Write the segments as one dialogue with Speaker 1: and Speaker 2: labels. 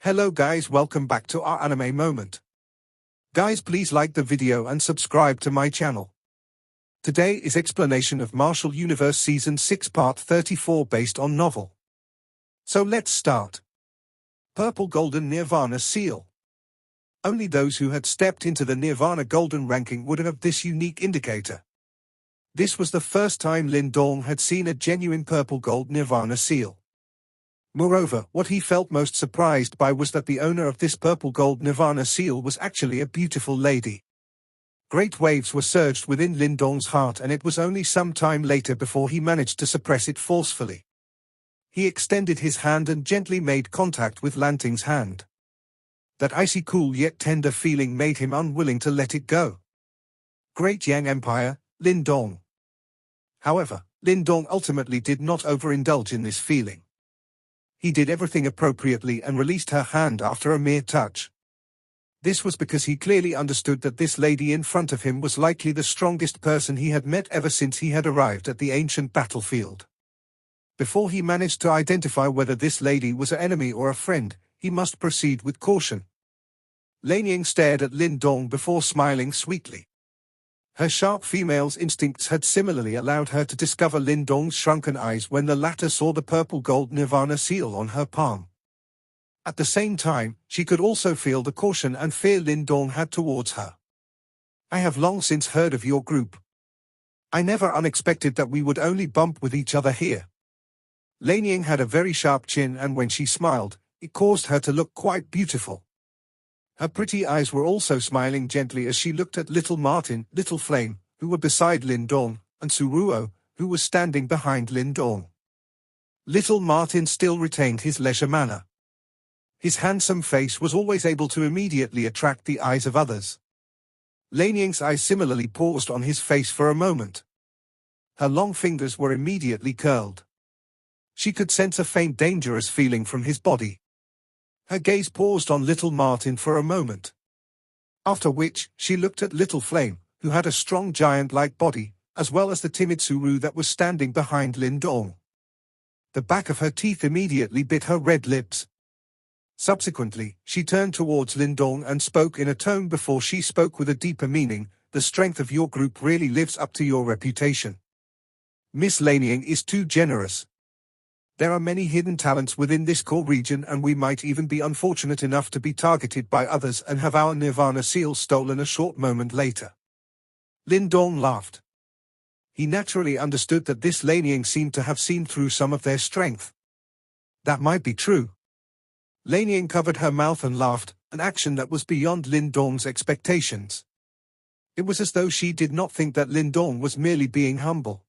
Speaker 1: Hello guys, welcome back to our anime moment. Guys, please like the video and subscribe to my channel. Today is explanation of Martial Universe Season 6 Part 34 based on novel. So let's start. Purple Golden Nirvana Seal. Only those who had stepped into the Nirvana Golden ranking would have this unique indicator. This was the first time Lin Dong had seen a genuine purple gold Nirvana seal. Moreover, what he felt most surprised by was that the owner of this purple gold Nirvana seal was actually a beautiful lady. Great waves were surged within Lin Dong's heart, and it was only some time later before he managed to suppress it forcefully. He extended his hand and gently made contact with Lanting's hand. That icy cool yet tender feeling made him unwilling to let it go. Great Yang Empire, Lin Dong. However, Lin Dong ultimately did not overindulge in this feeling. He did everything appropriately and released her hand after a mere touch. This was because he clearly understood that this lady in front of him was likely the strongest person he had met ever since he had arrived at the ancient battlefield. Before he managed to identify whether this lady was an enemy or a friend, he must proceed with caution. Lin Ying stared at Lin Dong before smiling sweetly. Her sharp female's instincts had similarly allowed her to discover Lin Dong's shrunken eyes when the latter saw the purple gold Nirvana seal on her palm. At the same time, she could also feel the caution and fear Lin Dong had towards her. I have long since heard of your group. I never unexpected that we would only bump with each other here. Lin Ying had a very sharp chin, and when she smiled, it caused her to look quite beautiful. Her pretty eyes were also smiling gently as she looked at Little Martin, Little Flame, who were beside Lin Dong, and Suruo, who was standing behind Lin Dong. Little Martin still retained his leisure manner. His handsome face was always able to immediately attract the eyes of others. Lin Ying's eyes similarly paused on his face for a moment. Her long fingers were immediately curled. She could sense a faint dangerous feeling from his body. Her gaze paused on Little Martin for a moment. After which, she looked at Little Flame, who had a strong giant-like body, as well as the timid Suru that was standing behind Lin Dong. The back of her teeth immediately bit her red lips. Subsequently, she turned towards Lin Dong and spoke in a tone before she spoke with a deeper meaning. The strength of your group really lives up to your reputation. Miss Lin Ying is too generous. There are many hidden talents within this core region, and we might even be unfortunate enough to be targeted by others and have our Nirvana seal stolen a short moment later. Lin Dong laughed. He naturally understood that this Lin Ying seemed to have seen through some of their strength. That might be true. Lin Ying covered her mouth and laughed, an action that was beyond Lin Dong's expectations. It was as though she did not think that Lin Dong was merely being humble.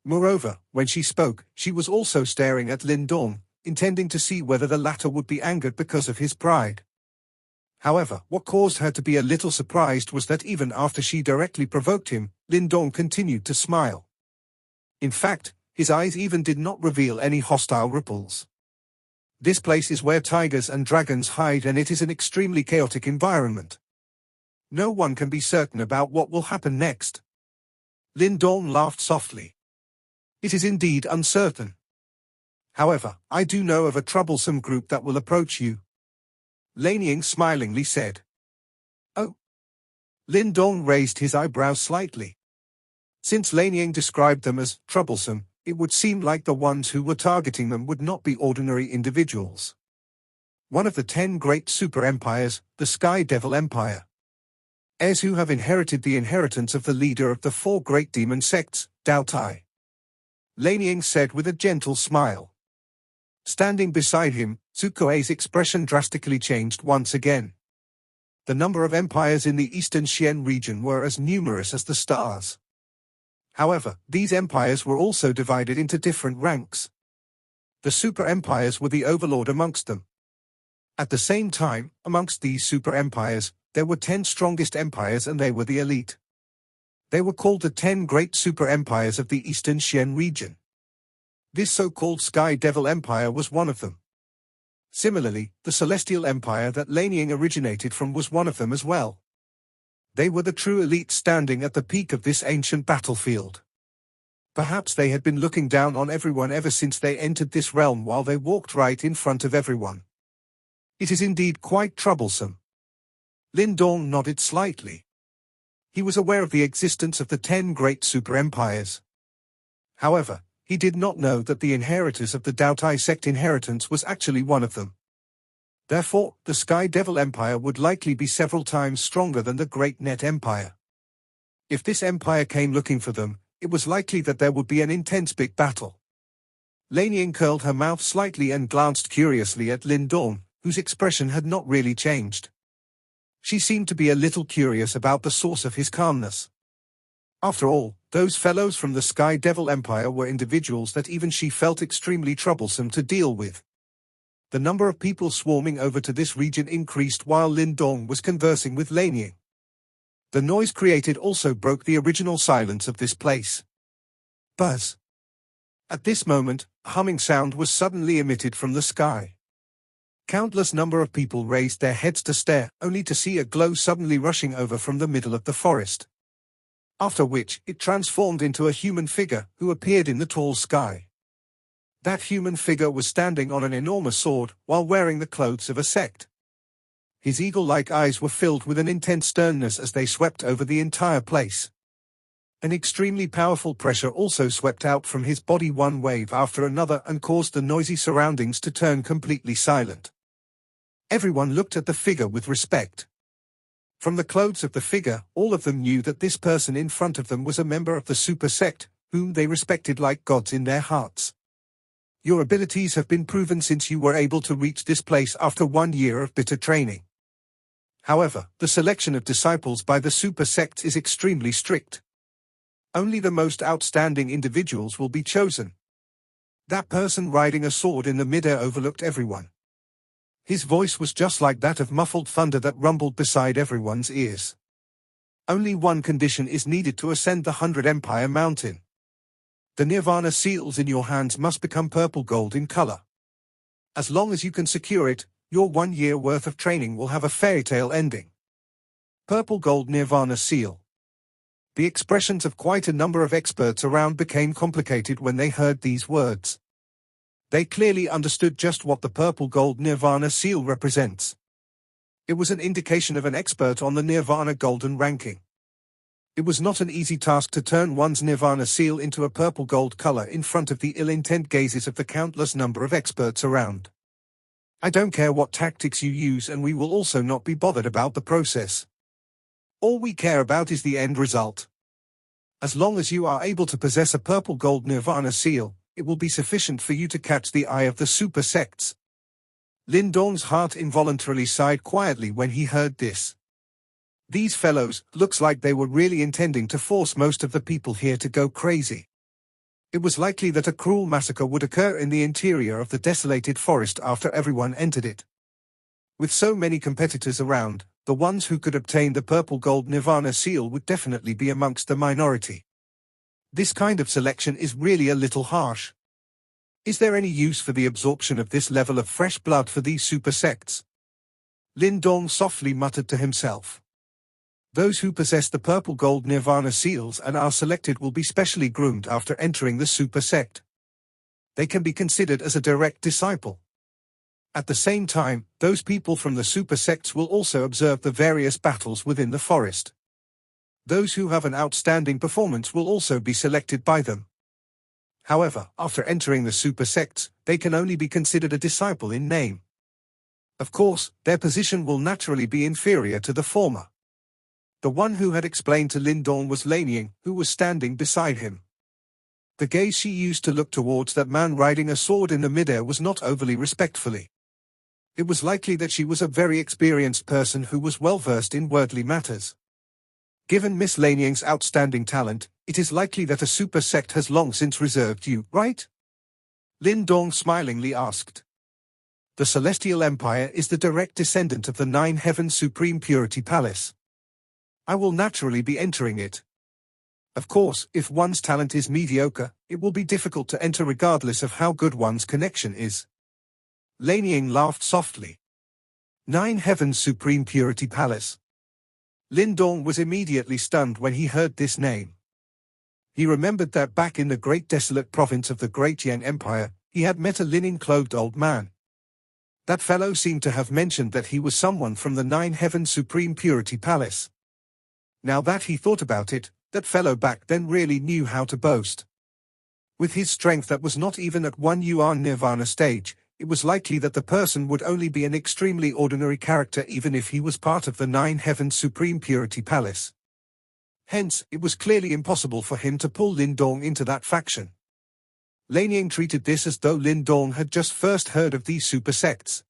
Speaker 1: Moreover, when she spoke, she was also staring at Lin Dong, intending to see whether the latter would be angered because of his pride. However, what caused her to be a little surprised was that even after she directly provoked him, Lin Dong continued to smile. In fact, his eyes even did not reveal any hostile ripples. This place is where tigers and dragons hide, and it is an extremely chaotic environment. No one can be certain about what will happen next. Lin Dong laughed softly. It is indeed uncertain. However, I do know of a troublesome group that will approach you. Lin Ying smilingly said. Oh. Lin Dong raised his eyebrows slightly. Since Lin Ying described them as troublesome, it would seem like the ones who were targeting them would not be ordinary individuals. One of the 10 great super empires, the Sky Devil Empire. Heirs who have inherited the inheritance of the leader of the 4 great demon sects, Dao Tai. Lin Ying said with a gentle smile. Standing beside him, Tsukue's expression drastically changed once again. The number of empires in the eastern Xian region were as numerous as the stars. However, these empires were also divided into different ranks. The super empires were the overlord amongst them. At the same time, amongst these super empires, there were 10 strongest empires, and they were the elite. They were called the 10 great super empires of the eastern Xian region. This so-called Sky Devil Empire was one of them. Similarly, the Celestial Empire that Lin Ying originated from was one of them as well. They were the true elite standing at the peak of this ancient battlefield. Perhaps they had been looking down on everyone ever since they entered this realm, while they walked right in front of everyone. It is indeed quite troublesome. Lin Dong nodded slightly. He was aware of the existence of the 10 great super-empires. However, he did not know that the inheritors of the Daotai sect inheritance was actually one of them. Therefore, the Sky Devil Empire would likely be several times stronger than the Great Net Empire. If this empire came looking for them, it was likely that there would be an intense big battle. Lei Ning curled her mouth slightly and glanced curiously at Lin Dong, whose expression had not really changed. She seemed to be a little curious about the source of his calmness. After all, those fellows from the Sky Devil Empire were individuals that even she felt extremely troublesome to deal with. The number of people swarming over to this region increased while Lin Dong was conversing with Lei Ning. The noise created also broke the original silence of this place. Buzz. At this moment, a humming sound was suddenly emitted from the sky. Countless number of people raised their heads to stare, only to see a glow suddenly rushing over from the middle of the forest. After which, it transformed into a human figure, who appeared in the tall sky. That human figure was standing on an enormous sword, while wearing the clothes of a sect. His eagle-like eyes were filled with an intense sternness as they swept over the entire place. An extremely powerful pressure also swept out from his body one wave after another and caused the noisy surroundings to turn completely silent. Everyone looked at the figure with respect. From the clothes of the figure, all of them knew that this person in front of them was a member of the super sect, whom they respected like gods in their hearts. Your abilities have been proven since you were able to reach this place after 1 year of bitter training. However, the selection of disciples by the super sects is extremely strict. Only the most outstanding individuals will be chosen. That person riding a sword in the midair overlooked everyone. His voice was just like that of muffled thunder that rumbled beside everyone's ears. Only one condition is needed to ascend the 100 Empire Mountain. The Nirvana seals in your hands must become purple gold in color. As long as you can secure it, your 1 year worth of training will have a fairy tale ending. Purple gold Nirvana seal. The expressions of quite a number of experts around became complicated when they heard these words. They clearly understood just what the purple gold Nirvana seal represents. It was an indication of an expert on the Nirvana golden ranking. It was not an easy task to turn one's Nirvana seal into a purple gold color in front of the ill-intent gazes of the countless number of experts around. I don't care what tactics you use, and we will also not be bothered about the process. All we care about is the end result. As long as you are able to possess a purple gold Nirvana seal, it will be sufficient for you to catch the eye of the super sects. Lin Dong's heart involuntarily sighed quietly when he heard this. These fellows, looks like they were really intending to force most of the people here to go crazy. It was likely that a cruel massacre would occur in the interior of the desolated forest after everyone entered it. With so many competitors around, the ones who could obtain the purple gold Nirvana seal would definitely be amongst the minority. This kind of selection is really a little harsh. Is there any use for the absorption of this level of fresh blood for these super sects? Lin Dong softly muttered to himself. Those who possess the purple gold Nirvana seals and are selected will be specially groomed after entering the super sect. They can be considered as a direct disciple. At the same time, those people from the super sects will also observe the various battles within the forest. Those who have an outstanding performance will also be selected by them. However, after entering the super sects, they can only be considered a disciple in name. Of course, their position will naturally be inferior to the former. The one who had explained to Lin Dong was Lei Ning, who was standing beside him. The gaze she used to look towards that man riding a sword in the midair was not overly respectfully. It was likely that she was a very experienced person who was well versed in worldly matters. Given Miss Lei Ning's outstanding talent, it is likely that a super sect has long since reserved you, right? Lin Dong smilingly asked. The Celestial Empire is the direct descendant of the Nine Heavens Supreme Purity Palace. I will naturally be entering it. Of course, if one's talent is mediocre, it will be difficult to enter regardless of how good one's connection is. Lei Ning laughed softly. Nine Heavens Supreme Purity Palace. Lin Dong was immediately stunned when he heard this name. He remembered that back in the great desolate province of the Great Yang Empire, he had met a linen-clothed old man. That fellow seemed to have mentioned that he was someone from the Nine Heaven Supreme Purity Palace. Now that he thought about it, that fellow back then really knew how to boast. With his strength that was not even at 1 yuan nirvana stage, it was likely that the person would only be an extremely ordinary character even if he was part of the Nine Heaven Supreme Purity Palace. Hence, it was clearly impossible for him to pull Lin Dong into that faction. Lin Ying treated this as though Lin Dong had just first heard of these super sects.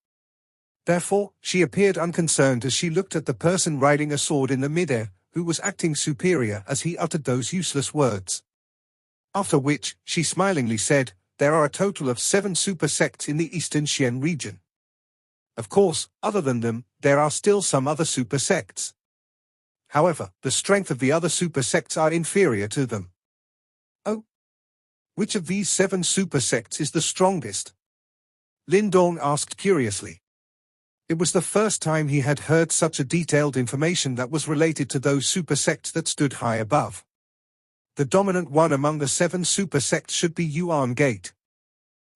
Speaker 1: Therefore, she appeared unconcerned as she looked at the person riding a sword in the midair, who was acting superior as he uttered those useless words. After which, she smilingly said, "There are a total of 7 super sects in the Eastern Xian region. Of course, other than them, there are still some other super sects. However, the strength of the other super sects are inferior to them." "Oh? Which of these 7 super sects is the strongest?" Lin Dong asked curiously. It was the first time he had heard such a detailed information that was related to those super sects that stood high above. The dominant one among the 7 super sects should be Yuan Gate.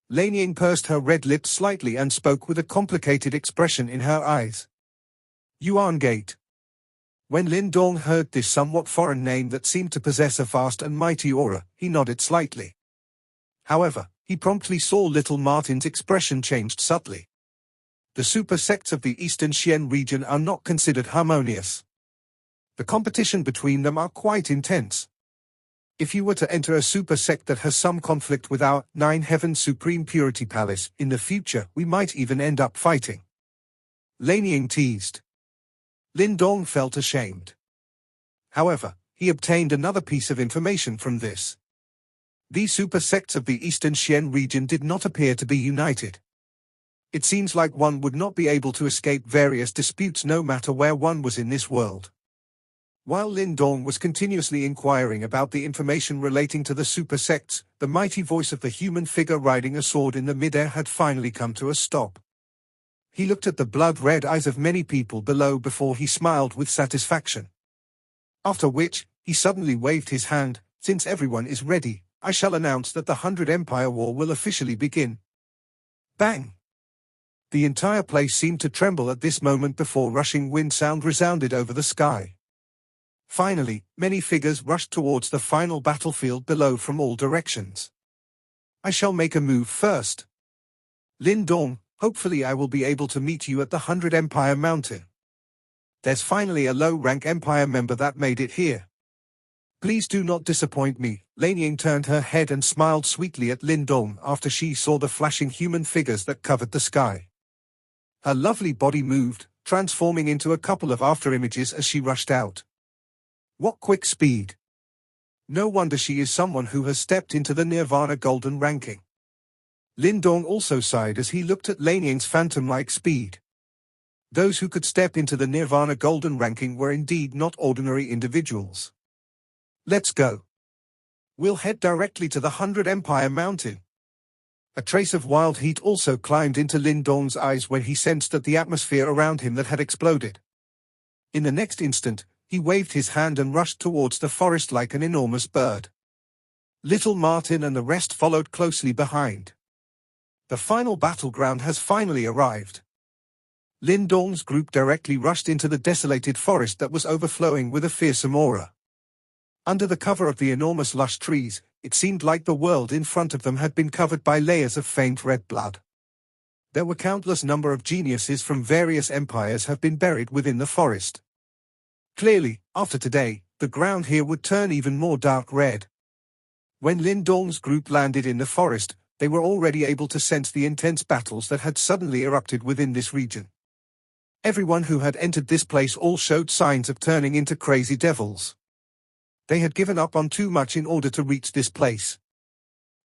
Speaker 1: Lin Ying pursed her red lips slightly and spoke with a complicated expression in her eyes. Yuan Gate. When Lin Dong heard this somewhat foreign name that seemed to possess a vast and mighty aura, he nodded slightly. However, he promptly saw little Martin's expression changed subtly. The super sects of the Eastern Xian region are not considered harmonious. The competition between them are quite intense. If you were to enter a super sect that has some conflict with our Nine Heaven Supreme Purity Palace, in the future we might even end up fighting. Lin Ying teased. Lin Dong felt ashamed. However, he obtained another piece of information from this. These super sects of the Eastern Xian region did not appear to be united. It seems like one would not be able to escape various disputes no matter where one was in this world. While Lin Dong was continuously inquiring about the information relating to the super sects, the mighty voice of the human figure riding a sword in the midair had finally come to a stop. He looked at the blood-red eyes of many people below before he smiled with satisfaction. After which, he suddenly waved his hand. "Since everyone is ready, I shall announce that the 100 Empire War will officially begin." Bang! The entire place seemed to tremble at this moment before rushing wind sound resounded over the sky. Finally, many figures rushed towards the final battlefield below from all directions. "I shall make a move first. Lin Dong, hopefully I will be able to meet you at the 100 Empire Mountain. There's finally a low-rank Empire member that made it here. Please do not disappoint me." Lin Ying turned her head and smiled sweetly at Lin Dong after she saw the flashing human figures that covered the sky. Her lovely body moved, transforming into a couple of afterimages as she rushed out. What quick speed! No wonder she is someone who has stepped into the Nirvana Golden ranking. Lin Dong also sighed as he looked at Lin Ying's phantom-like speed. Those who could step into the Nirvana Golden ranking were indeed not ordinary individuals. Let's go. We'll head directly to the 100 Empire Mountain. A trace of wild heat also climbed into Lin Dong's eyes when he sensed that the atmosphere around him that had exploded. In the next instant, he waved his hand and rushed towards the forest like an enormous bird. Little Martin and the rest followed closely behind. The final battleground has finally arrived. Lin Dong's group directly rushed into the desolated forest that was overflowing with a fearsome aura. Under the cover of the enormous lush trees, it seemed like the world in front of them had been covered by layers of faint red blood. There were countless number of geniuses from various empires have been buried within the forest. Clearly, after today, the ground here would turn even more dark red. When Lin Dong's group landed in the forest, they were already able to sense the intense battles that had suddenly erupted within this region. Everyone who had entered this place all showed signs of turning into crazy devils. They had given up on too much in order to reach this place.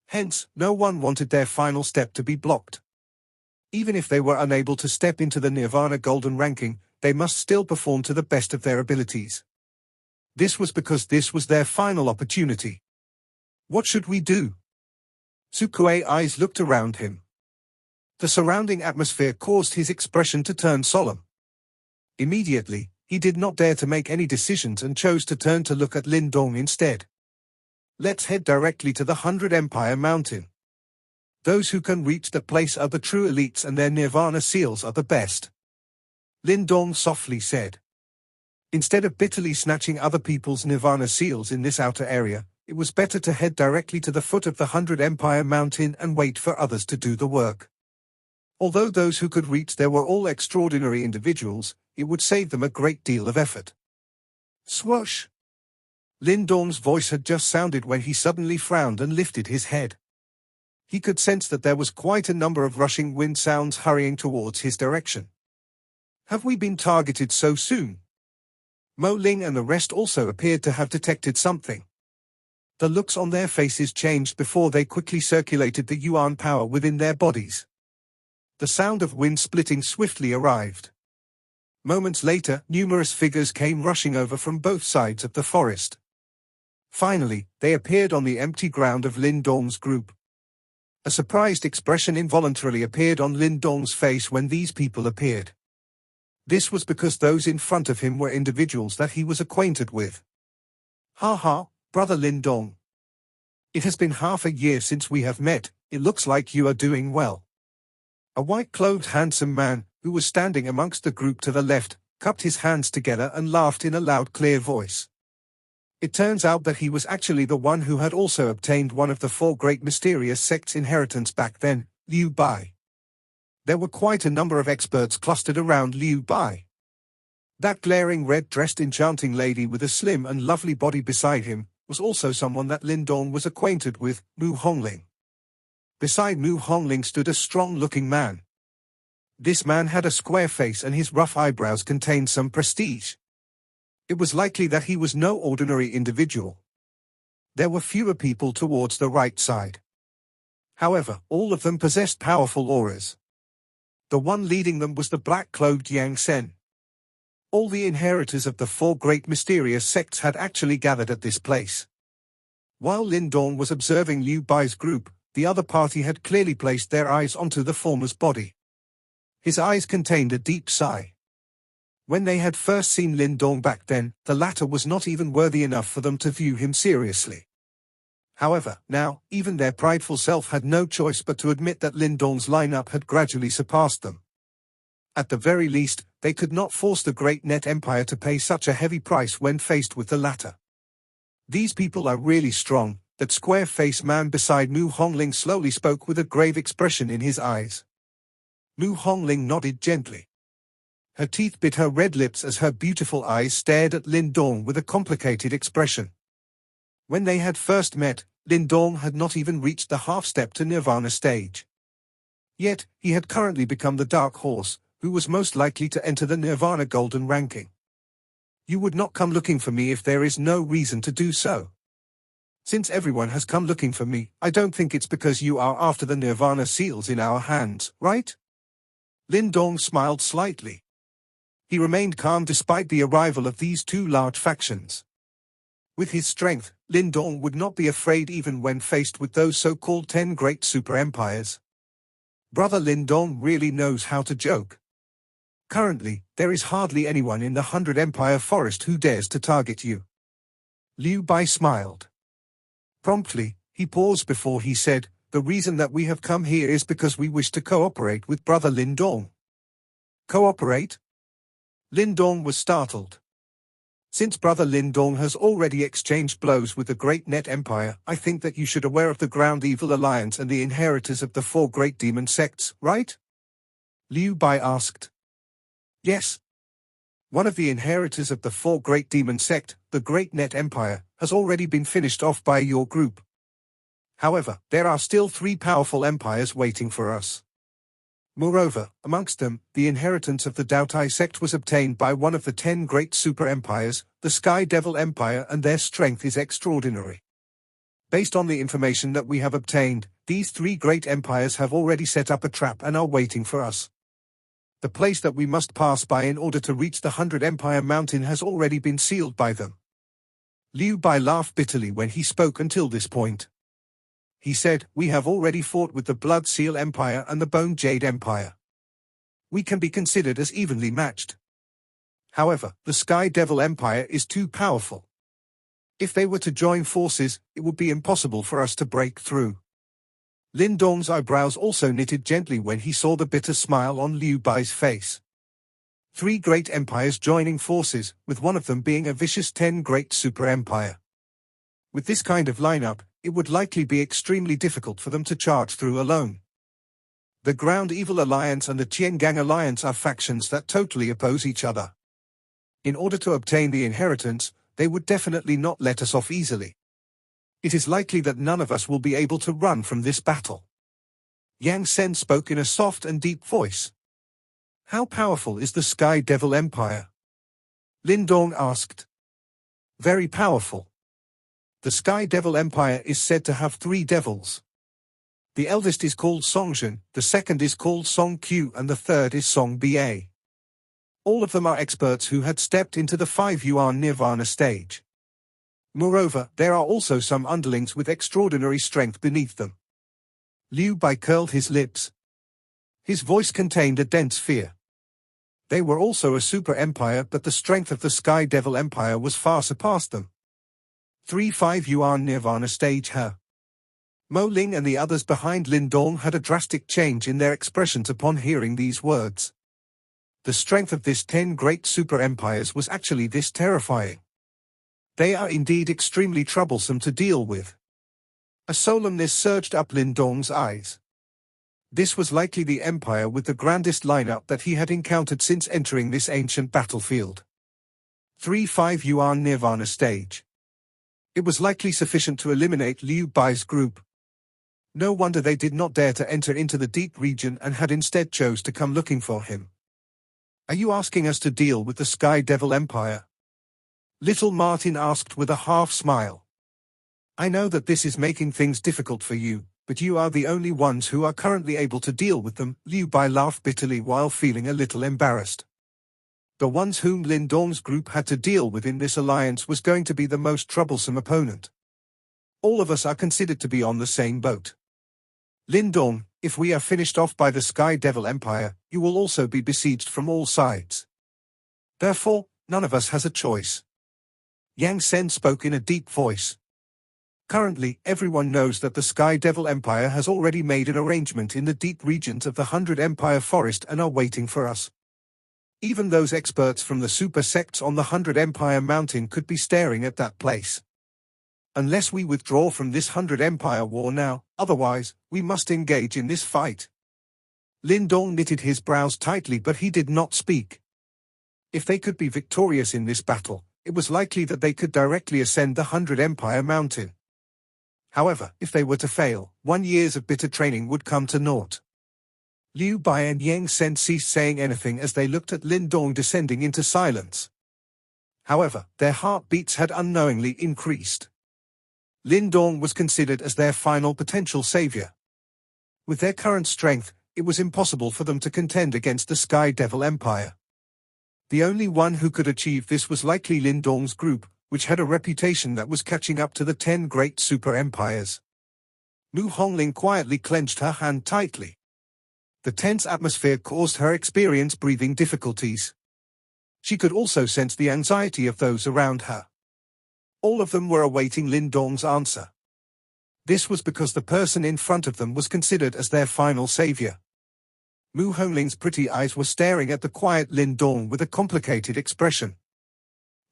Speaker 1: Hence, no one wanted their final step to be blocked. Even if they were unable to step into the Nirvana Golden ranking, they must still perform to the best of their abilities. This was because this was their final opportunity. What should we do? Sukue's eyes looked around him. The surrounding atmosphere caused his expression to turn solemn. Immediately, he did not dare to make any decisions and chose to turn to look at Lin Dong instead. Let's head directly to the 100 Empire Mountain. Those who can reach that place are the true elites, and their nirvana seals are the best. Lin Dong softly said. Instead of bitterly snatching other people's nirvana seals in this outer area, it was better to head directly to the foot of the 100 Empire Mountain and wait for others to do the work. Although those who could reach there were all extraordinary individuals, it would save them a great deal of effort. Swoosh! Lin Dong's voice had just sounded when he suddenly frowned and lifted his head. He could sense that there was quite a number of rushing wind sounds hurrying towards his direction. Have we been targeted so soon? Mo Ling and the rest also appeared to have detected something. The looks on their faces changed before they quickly circulated the yuan power within their bodies. The sound of wind splitting swiftly arrived. Moments later, numerous figures came rushing over from both sides of the forest. Finally, they appeared on the empty ground of Lin Dong's group. A surprised expression involuntarily appeared on Lin Dong's face when these people appeared. This was because those in front of him were individuals that he was acquainted with. Ha ha, brother Lin Dong. It has been half a year since we have met. It looks like you are doing well. A white-clothed handsome man, who was standing amongst the group to the left, cupped his hands together and laughed in a loud clear voice. It turns out that he was actually the one who had also obtained one of the 4 great mysterious sects' inheritance back then, Liu Bai. There were quite a number of experts clustered around Liu Bai. That glaring red-dressed enchanting lady with a slim and lovely body beside him was also someone that Lin Dong was acquainted with, Mu Hongling. Beside Mu Hongling stood a strong-looking man. This man had a square face and his rough eyebrows contained some prestige. It was likely that he was no ordinary individual. There were fewer people towards the right side. However, all of them possessed powerful auras. The one leading them was the black-clothed Yang Sen. All the inheritors of the 4 great mysterious sects had actually gathered at this place. While Lin Dong was observing Liu Bai's group, the other party had clearly placed their eyes onto the former's body. His eyes contained a deep sigh. When they had first seen Lin Dong back then, the latter was not even worthy enough for them to view him seriously. However, now, even their prideful self had no choice but to admit that Lin Dong's lineup had gradually surpassed them. At the very least, they could not force the Great Net Empire to pay such a heavy price when faced with the latter. These people are really strong. That square-faced man beside Mu Hongling slowly spoke with a grave expression in his eyes. Mu Hongling nodded gently. Her teeth bit her red lips as her beautiful eyes stared at Lin Dong with a complicated expression. When they had first met, Lin Dong had not even reached the half-step to Nirvana stage. Yet, he had currently become the Dark Horse, who was most likely to enter the Nirvana Golden ranking. You would not come looking for me if there is no reason to do so. Since everyone has come looking for me, I don't think it's because you are after the Nirvana seals in our hands, right? Lin Dong smiled slightly. He remained calm despite the arrival of these 2 large factions. With his strength, Lin Dong would not be afraid even when faced with those so-called 10 great super empires. Brother Lin Dong really knows how to joke. Currently, there is hardly anyone in the 100 Empire Forest who dares to target you. Liu Bai smiled. Promptly, he paused before he said, the reason that we have come here is because we wish to cooperate with Brother Lin Dong. Cooperate? Lin Dong was startled. Since Brother Lin Dong has already exchanged blows with the Great Net Empire, I think that you should aware of the Ground Evil Alliance and the inheritors of the 4 great demon sects, right? Liu Bai asked. Yes. One of the inheritors of the 4 great demon sect, the Great Net Empire, has already been finished off by your group. However, there are still 3 powerful empires waiting for us. Moreover, amongst them, the inheritance of the Daotai sect was obtained by one of the 10 great super empires, the Sky Devil Empire, and their strength is extraordinary. Based on the information that we have obtained, these 3 great empires have already set up a trap and are waiting for us. The place that we must pass by in order to reach the 100 Empire Mountain has already been sealed by them. Liu Bai laughed bitterly when he spoke until this point. He said, we have already fought with the Blood Seal Empire and the Bone Jade Empire. We can be considered as evenly matched. However, the Sky Devil Empire is too powerful. If they were to join forces, it would be impossible for us to break through. Lin Dong's eyebrows also knitted gently when he saw the bitter smile on Liu Bai's face. 3 great empires joining forces, with one of them being a vicious 10 great super empire. With this kind of lineup, it would likely be extremely difficult for them to charge through alone. The Ground Evil Alliance and the Tiangang Alliance are factions that totally oppose each other. In order to obtain the inheritance, they would definitely not let us off easily. It is likely that none of us will be able to run from this battle. Yang Sen spoke in a soft and deep voice. How powerful is the Sky Devil Empire? Lin Dong asked. Very powerful. The Sky Devil Empire is said to have 3 devils. The eldest is called Songjun, the second is called Song Q, and the third is Song Ba. All of them are experts who had stepped into the 5-yuan nirvana stage. Moreover, there are also some underlings with extraordinary strength beneath them. Liu Bai curled his lips. His voice contained a dense fear. They were also a super empire, but the strength of the Sky Devil Empire was far surpassed them. 3 5-yuan nirvana stage her. Mo Ling and the others behind Lin Dong had a drastic change in their expressions upon hearing these words. The strength of this 10 great super empires was actually this terrifying. They are indeed extremely troublesome to deal with. A solemnness surged up Lin Dong's eyes. This was likely the empire with the grandest lineup that he had encountered since entering this ancient battlefield. 3 5-yuan nirvana stage. It was likely sufficient to eliminate Liu Bai's group. No wonder they did not dare to enter into the deep region and had instead chose to come looking for him. Are you asking us to deal with the Sky Devil Empire? Little Martin asked with a half smile. I know that this is making things difficult for you, but you are the only ones who are currently able to deal with them. Liu Bai laughed bitterly while feeling a little embarrassed. The ones whom Lin Dong's group had to deal with in this alliance was going to be the most troublesome opponent. All of us are considered to be on the same boat. Lin Dong, if we are finished off by the Sky Devil Empire, you will also be besieged from all sides. Therefore, none of us has a choice. Yang Sen spoke in a deep voice. Currently, everyone knows that the Sky Devil Empire has already made an arrangement in the deep regions of the 100 Empire Forest and are waiting for us. Even those experts from the super sects on the 100 Empire Mountain could be staring at that place. Unless we withdraw from this 100 Empire war now, otherwise, we must engage in this fight. Lin Dong knitted his brows tightly, but he did not speak. If they could be victorious in this battle, it was likely that they could directly ascend the 100 Empire Mountain. However, if they were to fail, 1 year of bitter training would come to naught. Liu Bai and Yang Sen ceased saying anything as they looked at Lin Dong descending into silence. However, their heartbeats had unknowingly increased. Lin Dong was considered as their final potential savior. With their current strength, it was impossible for them to contend against the Sky Devil Empire. The only one who could achieve this was likely Lin Dong's group, which had a reputation that was catching up to the 10 great super empires. Mu Hongling quietly clenched her hand tightly. The tense atmosphere caused her experience breathing difficulties. She could also sense the anxiety of those around her. All of them were awaiting Lin Dong's answer. This was because the person in front of them was considered as their final savior. Mu Hongling's pretty eyes were staring at the quiet Lin Dong with a complicated expression.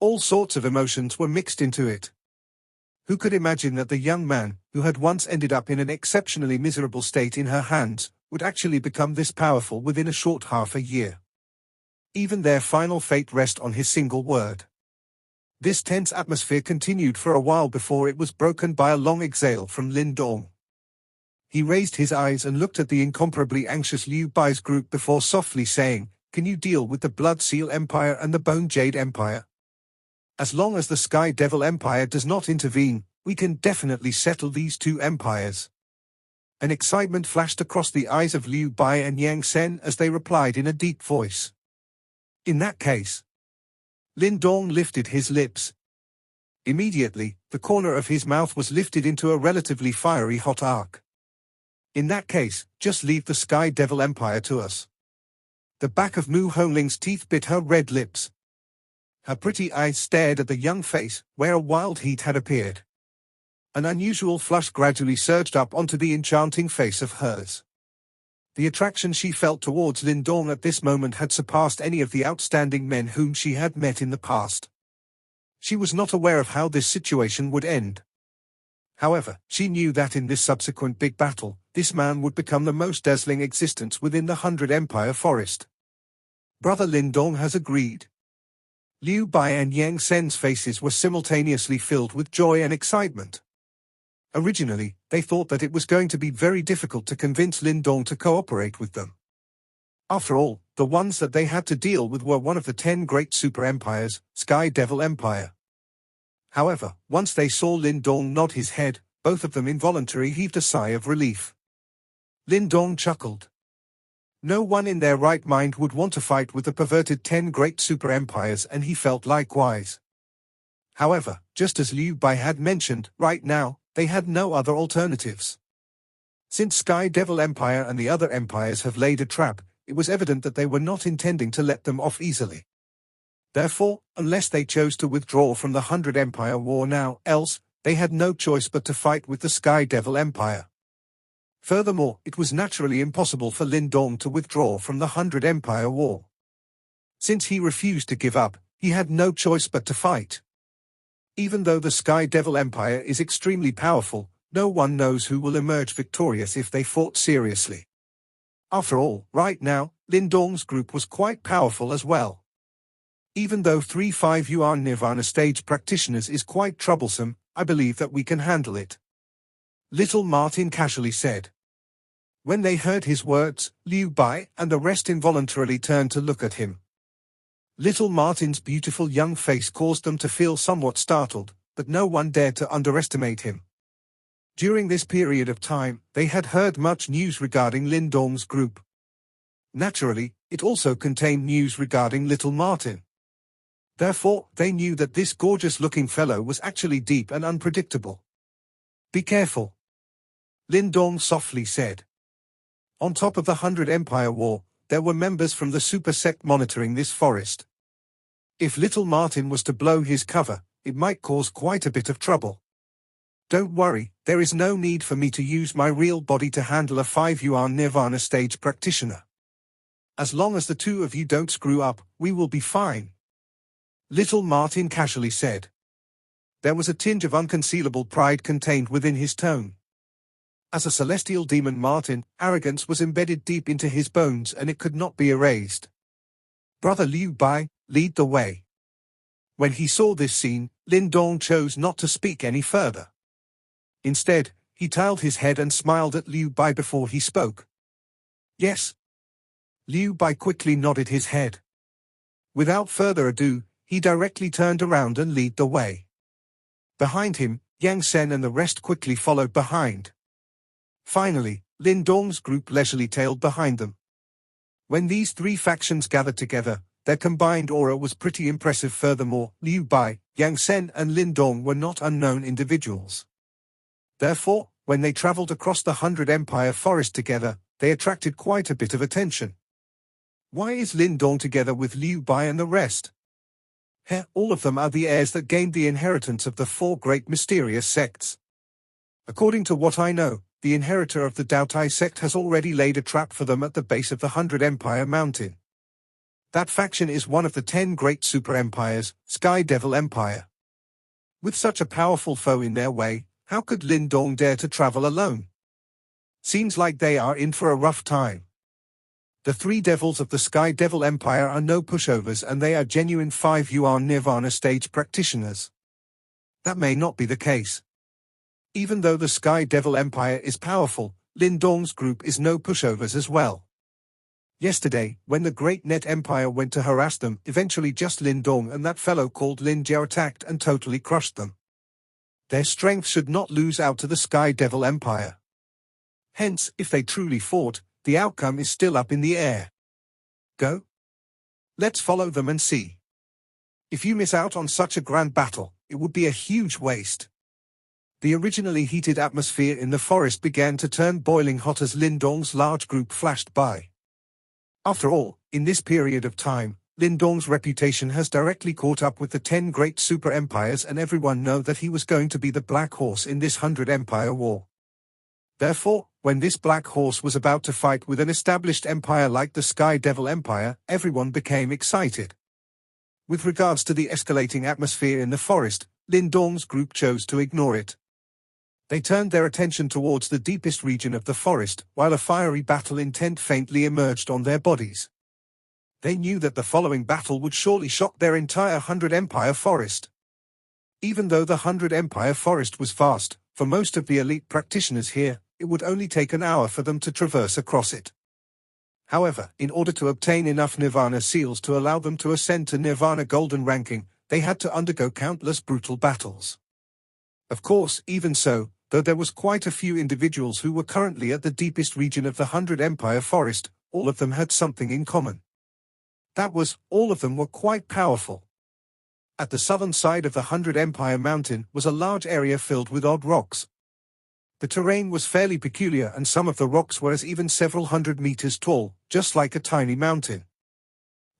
Speaker 1: All sorts of emotions were mixed into it. Who could imagine that the young man, who had once ended up in an exceptionally miserable state in her hands, would actually become this powerful within a short half a year? Even their final fate rests on his single word. This tense atmosphere continued for a while before it was broken by a long exhale from Lin Dong. He raised his eyes and looked at the incomparably anxious Liu Bai's group before softly saying, "Can you deal with the Blood Seal Empire and the Bone Jade Empire? As long as the Sky Devil Empire does not intervene, we can definitely settle these 2 empires." An excitement flashed across the eyes of Liu Bai and Yang Sen as they replied in a deep voice. In that case. Lin Dong lifted his lips. Immediately, the corner of his mouth was lifted into a relatively fiery hot arc. In that case, just leave the Sky Devil Empire to us. The back of Mu Hongling's teeth bit her red lips. Her pretty eyes stared at the young face, where a wild heat had appeared. An unusual flush gradually surged up onto the enchanting face of hers. The attraction she felt towards Lindong at this moment had surpassed any of the outstanding men whom she had met in the past. She was not aware of how this situation would end. However, she knew that in this subsequent big battle, this man would become the most dazzling existence within the 100 Empire Forest. Brother Lindong has agreed. Liu Bai and Yang Sen's faces were simultaneously filled with joy and excitement. Originally, they thought that it was going to be very difficult to convince Lindong to cooperate with them. After all, the ones that they had to deal with were one of the 10 great super empires, Sky Devil Empire. However, once they saw Lindong nod his head, both of them involuntarily heaved a sigh of relief. Lindong chuckled. No one in their right mind would want to fight with the perverted 10 great super empires, and he felt likewise. However, just as Liu Bai had mentioned, right now, they had no other alternatives. Since Sky Devil Empire and the other empires have laid a trap, it was evident that they were not intending to let them off easily. Therefore, unless they chose to withdraw from the 100 Empire War now, else, they had no choice but to fight with the Sky Devil Empire. Furthermore, it was naturally impossible for Lindong to withdraw from the 100 Empire War. Since he refused to give up, he had no choice but to fight. Even though the Sky Devil Empire is extremely powerful, no one knows who will emerge victorious if they fought seriously. After all, right now, Lindong's group was quite powerful as well. Even though 3-5 Yuan Nirvana stage practitioners is quite troublesome, I believe that we can handle it. Little Martin casually said. When they heard his words, Liu Bai and the rest involuntarily turned to look at him. Little Martin's beautiful young face caused them to feel somewhat startled, but no one dared to underestimate him. During this period of time, they had heard much news regarding Lindong's group. Naturally, it also contained news regarding Little Martin. Therefore, they knew that this gorgeous-looking fellow was actually deep and unpredictable. Be careful, Lindong softly said. On top of the 100 Empire War, there were members from the super sect monitoring this forest. If Little Martin was to blow his cover, it might cause quite a bit of trouble. Don't worry, there is no need for me to use my real body to handle a 5 Yuan Nirvana stage practitioner. As long as the two of you don't screw up, we will be fine. Little Martin casually said. There was a tinge of unconcealable pride contained within his tone. As a celestial demon Martin, arrogance was embedded deep into his bones and it could not be erased. Brother Liu Bai, lead the way. When he saw this scene, Lindong chose not to speak any further. Instead, he tiled his head and smiled at Liu Bai before he spoke. Yes. Liu Bai quickly nodded his head. Without further ado, he directly turned around and led the way. Behind him, Yang Sen and the rest quickly followed behind. Finally, Lindong's group leisurely tailed behind them. When these three factions gathered together, their combined aura was pretty impressive. Furthermore, Liu Bai, Yang Sen and Lindong were not unknown individuals. Therefore, when they traveled across the 100 Empire Forest together, they attracted quite a bit of attention. Why is Lindong together with Liu Bai and the rest? All of them are the heirs that gained the inheritance of the 4 great mysterious sects. According to what I know, the inheritor of the Daotai sect has already laid a trap for them at the base of the 100 Empire Mountain. That faction is one of the 10 great super empires, Sky Devil Empire. With such a powerful foe in their way, how could Lindong dare to travel alone? Seems like they are in for a rough time. The 3 devils of the Sky Devil Empire are no pushovers and they are genuine 5 Yuan Nirvana stage practitioners. That may not be the case. Even though the Sky Devil Empire is powerful, Lindong's group is no pushovers as well. Yesterday, when the Great Net Empire went to harass them, eventually just Lindong and that fellow called Lin Jiao attacked and totally crushed them. Their strength should not lose out to the Sky Devil Empire. Hence, if they truly fought, the outcome is still up in the air. Go? Let's follow them and see. If you miss out on such a grand battle, it would be a huge waste. The originally heated atmosphere in the forest began to turn boiling hot as Lindong's large group flashed by. After all, in this period of time, Lin Dong's reputation has directly caught up with the 10 great super empires, and everyone know that he was going to be the black horse in this 100 Empire war. Therefore, when this black horse was about to fight with an established empire like the Sky Devil Empire, everyone became excited. With regards to the escalating atmosphere in the forest, Lin Dong's group chose to ignore it. They turned their attention towards the deepest region of the forest, while a fiery battle intent faintly emerged on their bodies. They knew that the following battle would surely shock their entire 100 Empire forest. Even though the 100 Empire forest was vast, for most of the elite practitioners here, it would only take an hour for them to traverse across it. However, in order to obtain enough Nirvana seals to allow them to ascend to Nirvana Golden ranking, they had to undergo countless brutal battles. Of course, even so, though there was quite a few individuals who were currently at the deepest region of the 100 Empire forest, all of them had something in common. That was, all of them were quite powerful. At the southern side of the 100 Empire mountain was a large area filled with odd rocks. The terrain was fairly peculiar, and some of the rocks were as even several hundred meters tall, just like a tiny mountain.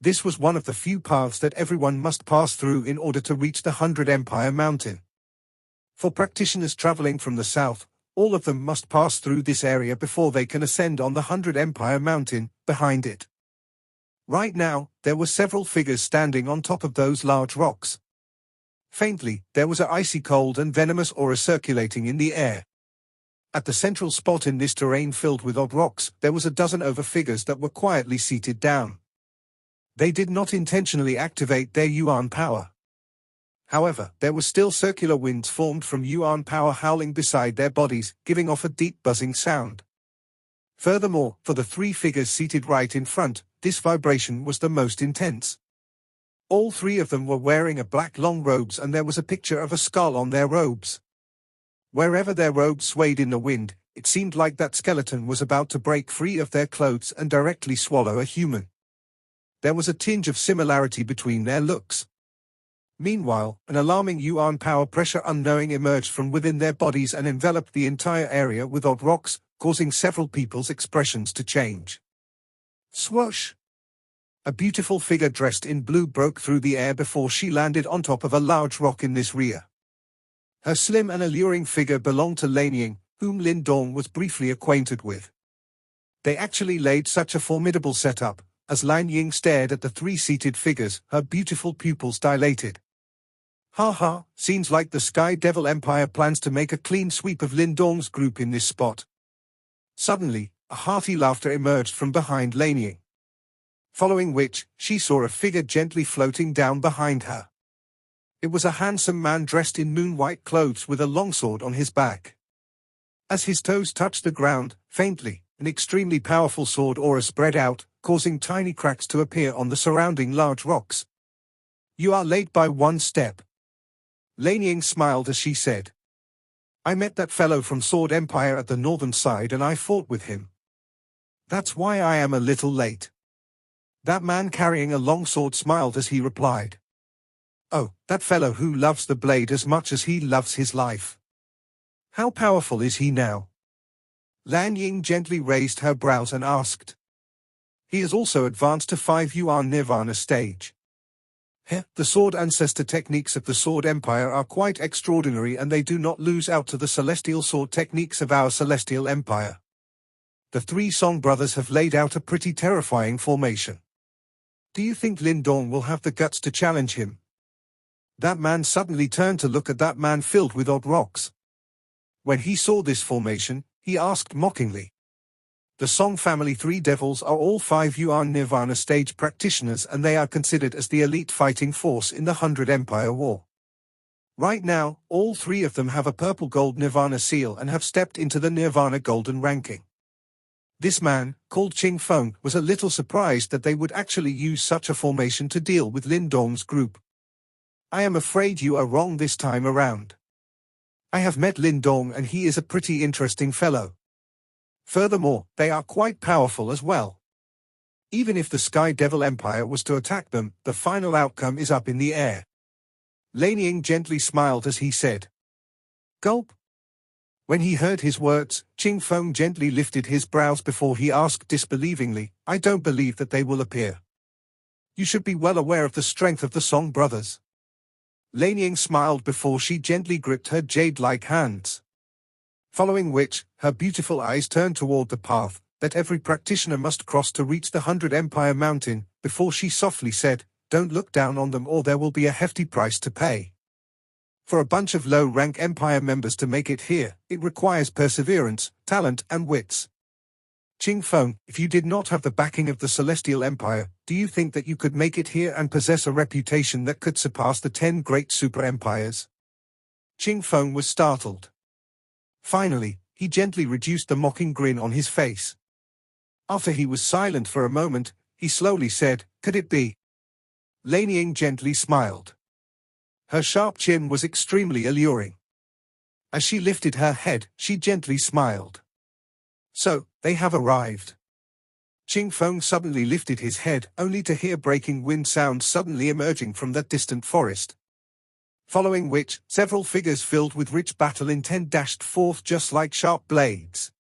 Speaker 1: This was one of the few paths that everyone must pass through in order to reach the 100 Empire mountain. For practitioners traveling from the south, all of them must pass through this area before they can ascend on the 100 Empire mountain, behind it. Right now, there were several figures standing on top of those large rocks. Faintly, there was an icy cold and venomous aura circulating in the air. At the central spot in this terrain filled with odd rocks, there was a dozen over figures that were quietly seated down. They did not intentionally activate their Yuan power. However, there was still circular winds formed from Yuan power howling beside their bodies, giving off a deep buzzing sound. Furthermore, for the three figures seated right in front, this vibration was the most intense. All three of them were wearing a black long robes, and there was a picture of a skull on their robes. Wherever their robes swayed in the wind, it seemed like that skeleton was about to break free of their clothes and directly swallow a human. There was a tinge of similarity between their looks. Meanwhile, an alarming Yuan power pressure unknowing emerged from within their bodies and enveloped the entire area with odd rocks, causing several people's expressions to change. Swoosh! A beautiful figure dressed in blue broke through the air before she landed on top of a large rock in this rear. Her slim and alluring figure belonged to Lan Ying, whom Lin Dong was briefly acquainted with. They actually laid such a formidable setup. As Lan Ying stared at the three seated figures, her beautiful pupils dilated. Ha ha, seems like the Sky Devil Empire plans to make a clean sweep of Lin Dong's group in this spot. Suddenly, a hearty laughter emerged from behind Lan Ying. Following which, she saw a figure gently floating down behind her. It was a handsome man dressed in moon-white clothes with a longsword on his back. As his toes touched the ground, faintly, an extremely powerful sword aura spread out, causing tiny cracks to appear on the surrounding large rocks. You are late by one step. Lan Ying smiled as she said. I met that fellow from Sword Empire at the northern side and I fought with him. That's why I am a little late. That man carrying a long sword smiled as he replied. Oh, that fellow who loves the blade as much as he loves his life. How powerful is he now? Lan Ying gently raised her brows and asked. He has also advanced to 5 Yuan Nirvana stage. The sword ancestor techniques of the Sword Empire are quite extraordinary, and they do not lose out to the celestial sword techniques of our Celestial Empire. The three Song brothers have laid out a pretty terrifying formation. Do you think Lin Dong will have the guts to challenge him? That man suddenly turned to look at that man filled with odd rocks. When he saw this formation, he asked mockingly. The Song family 3 devils are all 5 Yuan Nirvana stage practitioners, and they are considered as the elite fighting force in the 100 Empire War. Right now, all 3 of them have a purple gold Nirvana seal and have stepped into the Nirvana Golden ranking. This man, called Qing Feng, was a little surprised that they would actually use such a formation to deal with Lin Dong's group. I am afraid you are wrong this time around. I have met Lin Dong and he is a pretty interesting fellow. Furthermore, they are quite powerful as well. Even if the Sky Devil Empire was to attack them, the final outcome is up in the air. Lan Ying gently smiled as he said. Gulp. When he heard his words, Qing Feng gently lifted his brows before he asked disbelievingly, I don't believe that they will appear. You should be well aware of the strength of the Song brothers. Lanying smiled before she gently gripped her jade-like hands. Following which, her beautiful eyes turned toward the path that every practitioner must cross to reach the 100 Empire Mountain, before she softly said, "Don't look down on them or there will be a hefty price to pay. For a bunch of low-rank Empire members to make it here, it requires perseverance, talent and wits. Qing Feng, if you did not have the backing of the Celestial Empire, do you think that you could make it here and possess a reputation that could surpass the 10 great super empires?" Qing Feng was startled. Finally, he gently reduced the mocking grin on his face. After he was silent for a moment, he slowly said, "Could it be?" Lei Ning gently smiled. Her sharp chin was extremely alluring. As she lifted her head, she gently smiled. "So, they have arrived." Qing Feng suddenly lifted his head, only to hear breaking wind sounds suddenly emerging from that distant forest. Following which, several figures filled with rich battle intent dashed forth just like sharp blades.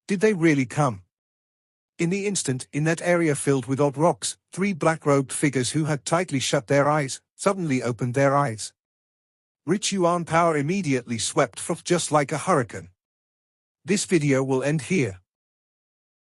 Speaker 1: Did they really come? In the instant, in that area filled with odd rocks, 3 black-robed figures who had tightly shut their eyes, suddenly opened their eyes. Rich yuan power immediately swept forth just like a hurricane. This video will end here.